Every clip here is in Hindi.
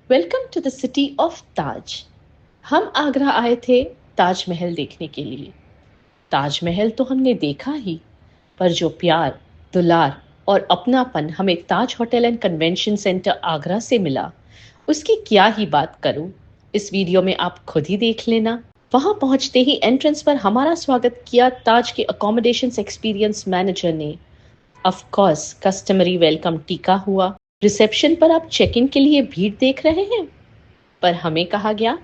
Welcome to the city of Taj. हम आगरा आए थे ताजमहल देखने के लिए। ताजमहल तो हमने देखा ही, पर जो प्यार, दुलार और अपनापन हमें Taj hotel and convention centre Agra से मिला, उसकी क्या ही बात करूं। इस वीडियो में आप खुद ही देख लेना। वहां पहुंचते ही एंट्रेंस पर हमारा स्वागत किया ताज के अकोमोडेशंस एक्सपीरियंस मैनेजर ने। ऑफ कोर्स कस्टमरी वेलकम टीका हुआ। रिसेप्शन पर आप चेक इन के लिए भीड़ देख रहे हैं, पर हमें कहा गया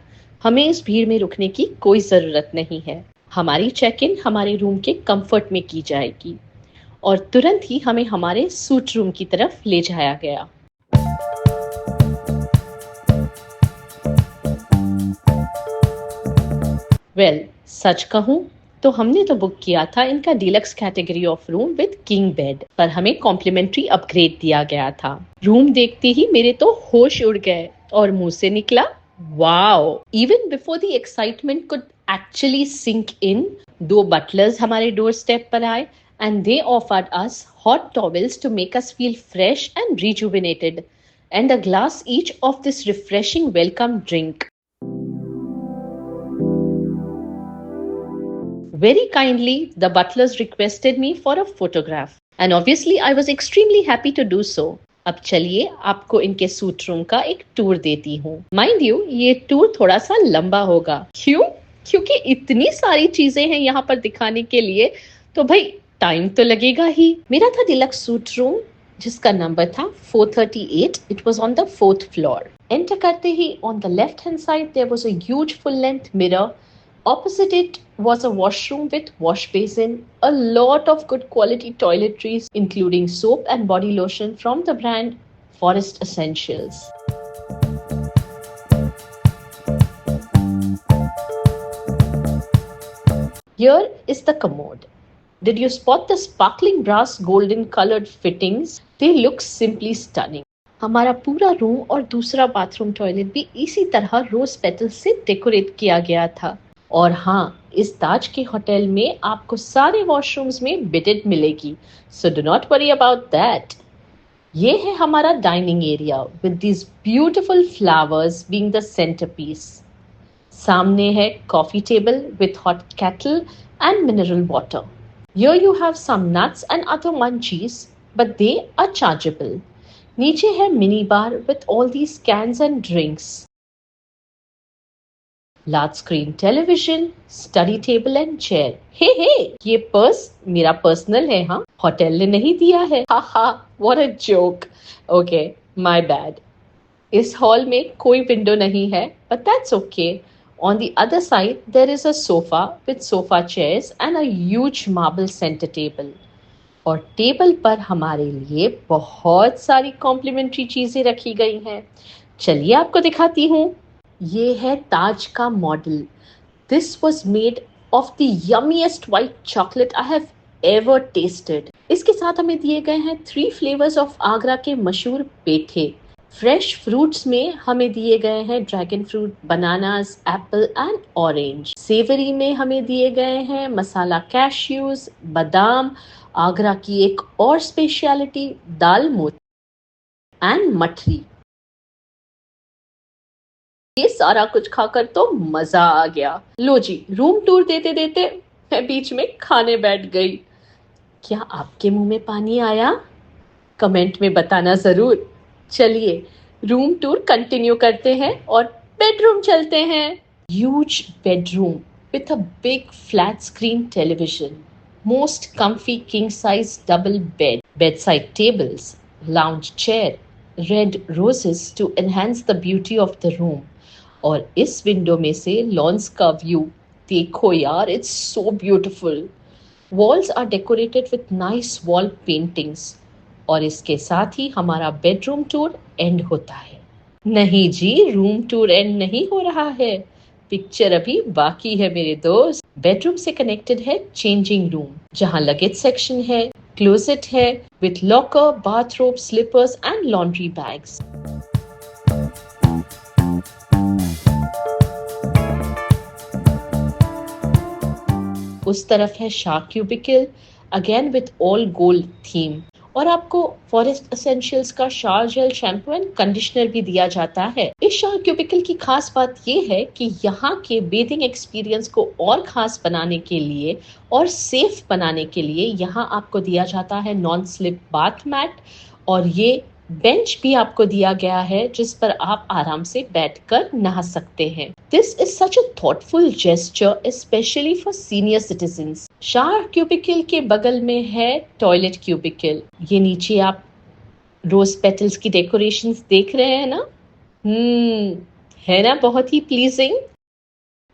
हमें इस भीड़ में रुकने की कोई जरूरत नहीं है। हमारी चेक इन हमारे रूम के कंफर्ट में की जाएगी और तुरंत ही हमें हमारे सूट रूम की तरफ ले जाया गया। सच कहूं तो हमने तो बुक किया था इनका deluxe category of room with king bed, पर हमें कॉम्प्लीमेंट्री अपग्रेड दिया गया था। रूम देखते ही मेरे तो होश उड़ गए और मुंह से निकला wow. Even before the excitement could actually sink in, दो बटलर्स हमारे डोर स्टेप पर आए and they offered us hot towels to make us feel fresh and rejuvenated, and a glass each of this refreshing welcome drink. Very kindly, the butlers requested me for a photograph, and obviously I was extremely happy to do so. अब चलिए आपको इनके सूट रूम का एक टूर देती हूँ। माइंड यू, ये टूर थोड़ा सा लंबा होगा। क्यों? क्योंकि इतनी सारी चीजें हैं यहाँ पर दिखाने के लिए, तो भाई टाइम तो लगेगा ही। मेरा था डिलक्स सूट रूम जिसका नंबर था 438। It was on the 4th floor. Enter करते ही on the left hand side there was a huge full length mirror. Opposite it was a washroom with wash basin, a lot of good quality toiletries, including soap and body lotion from the brand Forest Essentials. Here is the commode. Did you spot the sparkling brass golden colored fittings? They look simply stunning. हमारा पूरा रूम और दूसरा बाथरूम टॉयलेट भी इसी तरह रोज पेटल से डेकोरेट किया गया था। और हाँ, इस ताज के होटल में आपको सारे वॉशरूम्स में बिडेड मिलेगी, so do not worry about that. ये है हमारा dining area with these beautiful flowers being the centrepiece. सामने है coffee table with hot kettle and mineral water. Here you have some nuts and other munchies, but they are chargeable. नीचे है mini bar with all these cans and drinks. Large screen television, study table and chair. हे, ये पर्स मेरा पर्सनल है, हाँ, होटल ने नहीं दिया है। हा हा, what a joke. Okay, my bad. इस हॉल में कोई विंडो नहीं है, but that's okay. On the other side, there is a sofa with sofa chairs and a huge marble center table. और टेबल पर हमारे लिए बहुत सारी कॉम्प्लीमेंट्री चीजें रखी गई हैं। चलिए आपको दिखाती हूँ। ये है ताज का model. This was made of the yummiest white chocolate I have ever tasted. इसके साथ हमें दिए गए हैं 3 फ्लेवर्स ऑफ आगरा के मशहूर पेठे. फ्रेश फ्रूट्स में हमें दिए गए हैं dragon fruit, bananas, apple and orange. Savoury में हमें दिए गए हैं मसाला कैश्यूज, बादाम, आगरा की एक और स्पेशलिटी दाल मोती एंड मठरी. ये सारा कुछ खाकर तो मजा आ गया. लो जी, रूम टूर देते देते मैं बीच में खाने बैठ गई. क्या आपके मुंह में पानी आया? कमेंट में बताना जरूर. चलिए रूम टूर कंटिन्यू करते हैं और बेडरूम चलते हैं. Huge bedroom with a big flat screen television, most comfy king size double bed, bedside tables, lounge chair, red roses to enhance the beauty of the room. और इस विंडो में से लॉन्स का व्यू देखो यार, it's so beautiful. Walls are decorated with nice wall paintings. और इसके साथ ही हमारा बेडरूम टूर एंड होता है. नहीं जी, रूम टूर एंड नहीं हो रहा है, पिक्चर अभी बाकी है मेरे दोस्त. बेडरूम से कनेक्टेड है चेंजिंग रूम, जहां लगेज सेक्शन है, क्लोजेट है with locker, bathrobe, slippers and laundry bags. उस तरफ है shower cubicle, again with all gold theme. और आपको फॉरेस्ट एसेंशियल्स का shower gel, shampoo and conditioner भी दिया जाता है। इस शावर क्यूबिकल की खास बात ये है कि यहाँ के बेथिंग एक्सपीरियंस को और खास बनाने के लिए और सेफ बनाने के लिए यहाँ आपको दिया जाता है नॉन स्लिप बाथ मैट, और ये बेंच भी आपको दिया गया है जिस पर आप आराम से बैठकर नहा सकते हैं। This is such a thoughtful gesture specially for senior citizens. Shower cubicle के बगल में है टॉयलेट क्यूबिकल। ये नीचे आप रोज पेटल्स की डेकोरेशंस देख रहे हैं ना? है ना बहुत ही प्लीजिंग।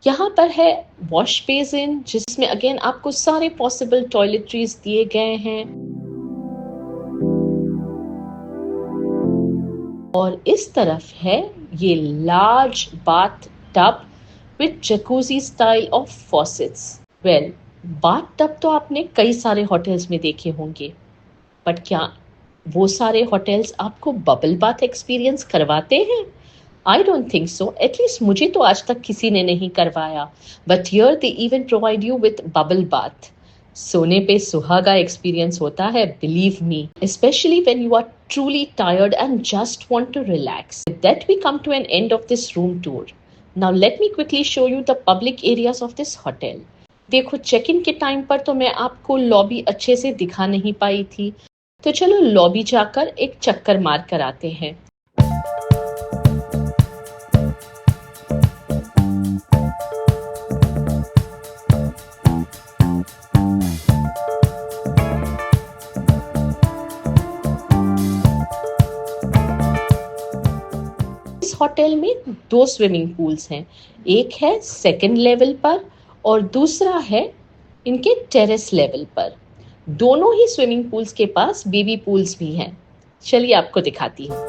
यहाँ पर है वॉश बेसिन जिसमें अगेन आपको सारे पॉसिबल टॉयलेटरीज दिए गए हैं, और इस तरफ है ये large bath tub with jacuzzi style of faucets. Well, bath tub तो आपने कई सारे होटल्स में देखे होंगे, बट क्या वो सारे होटल्स आपको बबल बाथ एक्सपीरियंस करवाते हैं? I don't think so, at least मुझे तो आज तक किसी ने नहीं करवाया। But here they even provide you with bubble bath. सोने पे सुहागा एक्सपीरियंस होता है, believe me, especially when you are truly tired and just want to relax. With that, we come to an end of this room tour. Now let me quickly show you the public areas of this hotel. देखो, चेक इन के टाइम पर तो मैं आपको लॉबी अच्छे से दिखा नहीं पाई थी, तो चलो लॉबी जाकर एक चक्कर मार कर आते हैं। इस होटल में दो स्विमिंग पूल्स हैं, एक है सेकंड लेवल पर और दूसरा है इनके टेरेस लेवल पर। दोनों ही स्विमिंग पूल्स के पास बेबी पूल्स भी हैं। चलिए आपको दिखाती हूँ।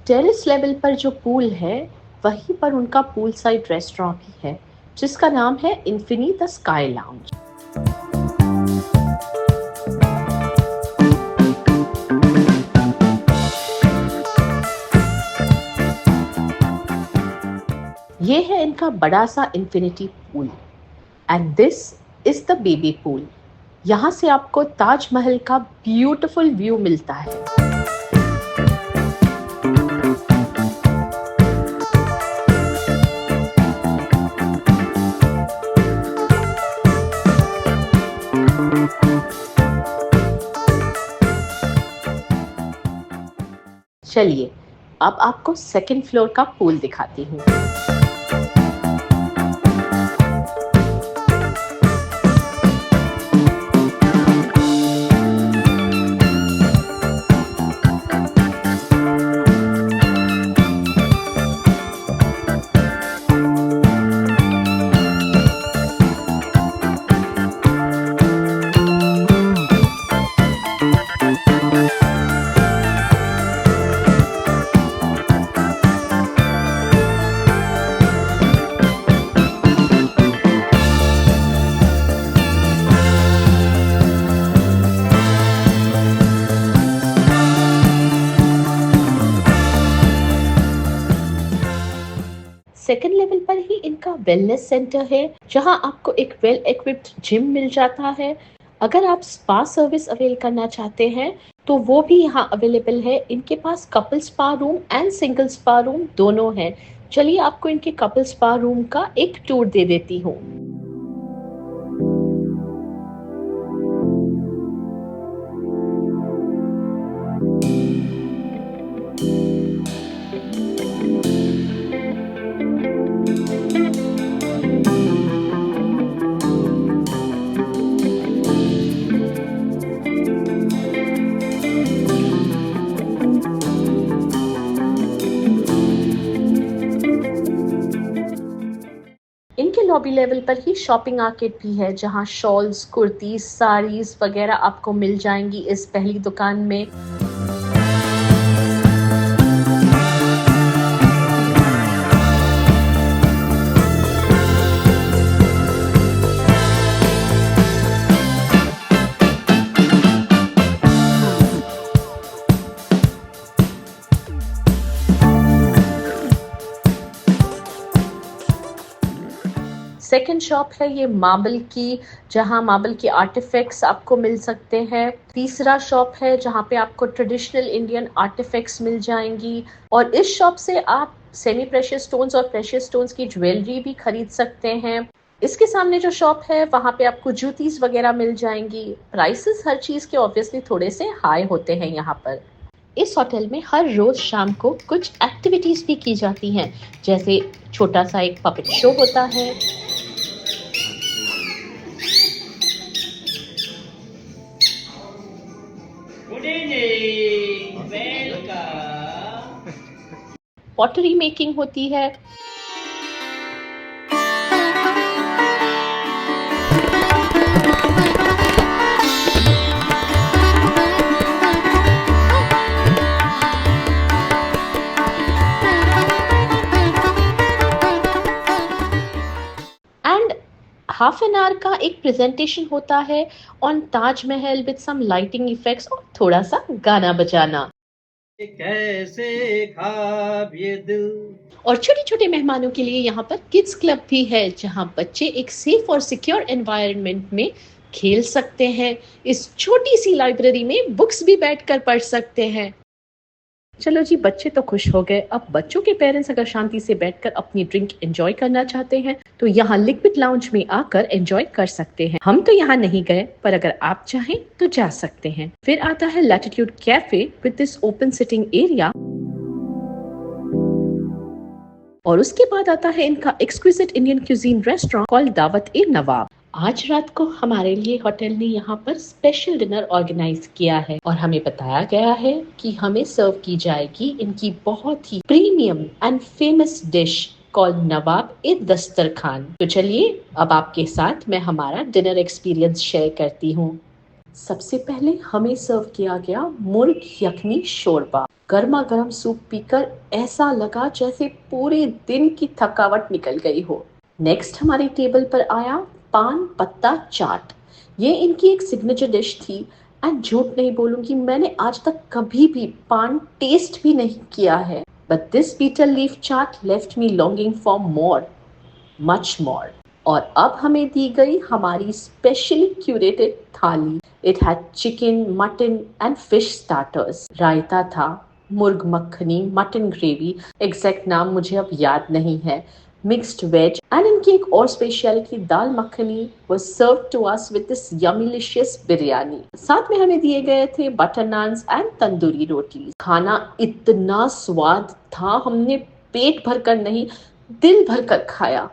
टेरेस लेवल पर जो पूल है वहीं पर उनका पूल साइड रेस्टोरेंट भी है जिसका नाम है इन्फिनी द स्काई लाउंज। ये है इनका बड़ा सा infinity pool and this is the baby pool. यहाँ से आपको ताजमहल का ब्यूटीफुल व्यू मिलता है। चलिए अब आपको सेकंड फ्लोर का पूल दिखाती हूँ। सेकेंड लेवल पर ही इनका वेलनेस सेंटर है जहां आपको एक वेल इक्विप्ड जिम मिल जाता है। अगर आप स्पा सर्विस अवेल करना चाहते हैं तो वो भी यहाँ अवेलेबल है। इनके पास couple spa room and single spa room दोनों हैं। चलिए आपको इनके कपल स्पा रूम का एक टूर दे देती हूँ। इनके लॉबी लेवल पर ही शॉपिंग आर्केड भी है जहां शॉल्स, कुर्तीज, साड़ीज वगैरह आपको मिल जाएंगी इस पहली दुकान में। सेकंड शॉप है ये मार्बल की, जहां मार्बल के आर्टिफैक्ट्स आपको मिल सकते हैं। तीसरा शॉप है जहां पे आपको ट्रेडिशनल इंडियन आर्टिफैक्ट्स मिल जाएंगी, और इस शॉप से आप सेमी प्रेशियस स्टोन्स और प्रेशियस स्टोन्स की ज्वेलरी भी खरीद सकते हैं। इसके सामने जो शॉप है वहां पे आपको जूतीज वगैरह मिल जाएंगी। प्राइसेस हर चीज के ऑब्वियसली थोड़े से हाई होते हैं यहाँ पर। इस होटल में हर रोज शाम को कुछ एक्टिविटीज भी की जाती हैं, जैसे छोटा सा एक पपेट शो होता है, good evening, welcome. Pottery making होती है, एंड हाफ एन आवर का एक प्रेजेंटेशन होता है on Taj Mahal with some lighting effects और थोड़ा सा गाना बजाना। कैसे ख्वाब ये दिल। और छोटे छोटे मेहमानों के लिए यहाँ पर किड्स क्लब भी है, जहाँ बच्चे एक सेफ और सिक्योर एनवायरनमेंट में खेल सकते हैं। इस छोटी सी लाइब्रेरी में बुक्स भी बैठकर पढ़ सकते हैं। चलो जी, बच्चे तो खुश हो गए। अब बच्चों के पेरेंट्स अगर शांति से बैठकर अपनी ड्रिंक एंजॉय करना चाहते हैं तो यहाँ लिक्विड लाउंज में आकर एंजॉय कर सकते हैं। हम तो यहाँ नहीं गए, पर अगर आप चाहें तो जा सकते हैं। फिर आता है latitude cafe with this open sitting area, और उसके बाद आता है इनका exquisite Indian cuisine restaurant called दावत ए नवाब। आज रात को हमारे लिए होटल ने यहाँ पर स्पेशल डिनर ऑर्गेनाइज किया है, और हमें बताया गया है कि हमें सर्व की जाएगी इनकी बहुत ही premium and famous dish called Nawab e Dastarkhwan. तो चलिए अब आपके साथ मैं हमारा डिनर एक्सपीरियंस शेयर करती हूँ। सबसे पहले हमें सर्व किया गया मुर्ग यखनी शोरबा। गर्मा गर्म सूप पीकर ऐसा लगा जैसे पूरे दिन की थकावट निकल गई हो। नेक्स्ट हमारी टेबल पर आया पान पत्ता चाट। ये इनकी एक सिग्नेचर डिश थी, एंड झूठ नहीं बोलूंगी, मैंने आज तक कभी भी पान टेस्ट भी नहीं किया है, but this betel leaf chaat left me longing for more, much more. और अब हमें दी गई हमारी specially curated thali. It had chicken, mutton and fish starters. Raita था, मुर्ग मक्खनी, मटन ग्रेवी, एग्जैक्ट नाम मुझे अब याद नहीं है, मिक्स्ड वेज, एंड इनकी एक और speciality dal makhani was served to us with this yummilicious biryani. साथ में हमें दिए गए थे बटर नान्स एंड तंदूरी रोटी। खाना इतना स्वाद था, हमने पेट भरकर नहीं, दिल भरकर खाया।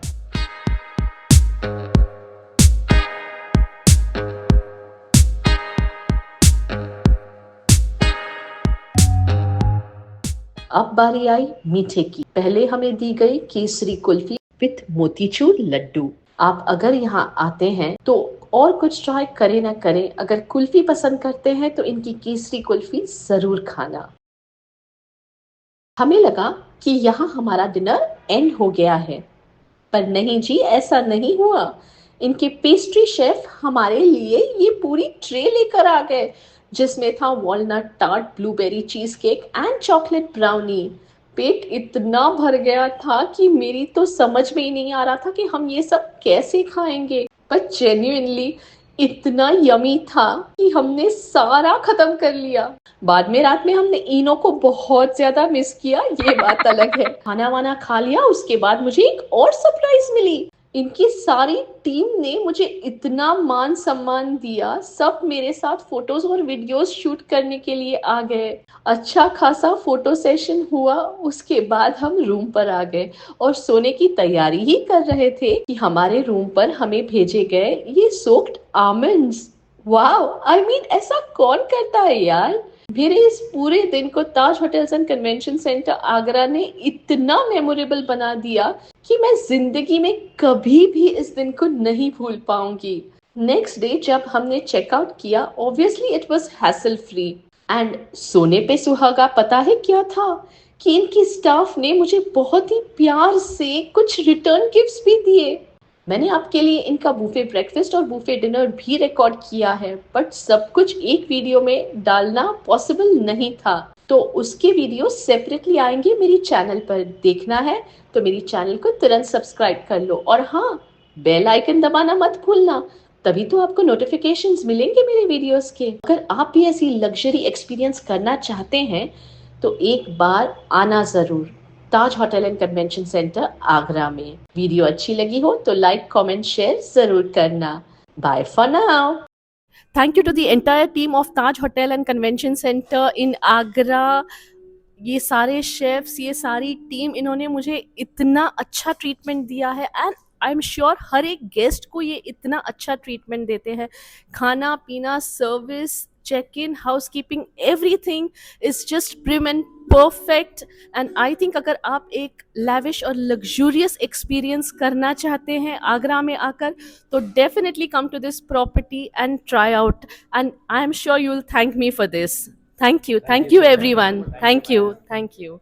अब बारी आई मीठे की। पहले हमें दी गई केसरी कुल्फी विथ मोतीचूर लड्डू। आप अगर यहाँ आते हैं तो और कुछ ट्राई करें ना करें, अगर कुल्फी पसंद करते हैं तो इनकी केसरी कुल्फी जरूर खाना। हमें लगा कि यहाँ हमारा डिनर एंड हो गया है, पर नहीं जी, ऐसा नहीं हुआ। इनके पेस्ट्री शेफ हमारे लिए ये पूरी ट्रे लेकर आ गए, जिसमें था walnut tart, blueberry cheese cake and chocolate brownie. पेट इतना भर गया था कि मेरी तो समझ में ही नहीं आ रहा था कि हम ये सब कैसे खाएंगे, पर जेन्युइनली इतना यमी था कि हमने सारा खत्म कर लिया। बाद में रात में हमने इनो को बहुत ज्यादा मिस किया, ये बात अलग है। खाना वाना खा लिया, उसके बाद मुझे एक और सरप्राइज मिली। इनकी सारी टीम ने मुझे इतना मान सम्मान दिया, सब मेरे साथ फोटोज और वीडियोस शूट करने के लिए आ गए। अच्छा खासा फोटो सेशन हुआ, उसके बाद हम रूम पर आ गए और सोने की तैयारी ही कर रहे थे कि हमारे रूम पर हमें भेजे गए ये soaked almonds. Wow, I mean ऐसा कौन करता है यार। मेरे इस पूरे दिन को Taj hotels and convention centre Agra ने इतना मेमोरेबल बना दिया कि मैं जिंदगी में कभी भी इस दिन को नहीं भूल पाऊंगी। नेक्स्ट डे जब हमने चेकआउट किया, obviously it was hassle free, and सोने पे सुहागा। पता है क्या था कि इनकी स्टाफ ने मुझे बहुत ही प्यार से कुछ रिटर्न गिफ्ट्स भी दिए। मैंने आपके लिए इनका बुफे ब्रेकफास्ट और बुफे डिनर भी रिकॉर्ड किया है, बट सब कुछ एक वीडियो में डालना पॉसिबल नहीं था, तो उसके वीडियो सेपरेटली आएंगे मेरी चैनल पर। देखना है तो मेरी चैनल को तुरंत सब्सक्राइब कर लो, और हाँ, बेल आइकन दबाना मत भूलना, तभी तो आपको नोटिफिकेशंस मिलेंगे मेरे वीडियोस के। अगर आप भी ऐसी लग्जरी एक्सपीरियंस करना चाहते हैं तो एक बार आना जरूर, Taj hotel and convention centre Agra में। वीडियो अच्छी लगी हो तो लाइक कमेंट शेयर जरूर करना। Bye for now. Thank you to the entire team of Taj Hotel and Convention Center in Agra। ये सारे शेफ्स, ये सारी टीम, इन्होंने मुझे इतना अच्छा ट्रीटमेंट दिया है एंड आई एम श्योर हर एक गेस्ट को ये इतना अच्छा ट्रीटमेंट देते हैं। खाना पीना, service, check in, housekeeping, everything is just prim and perfect. And I think अगर आप एक लैविश और लग्जूरियस एक्सपीरियंस करना चाहते हैं आगरा में आकर, तो definitely come to this property and try out, and I am sure you will thank me for this. Thank you everyone. Thank you.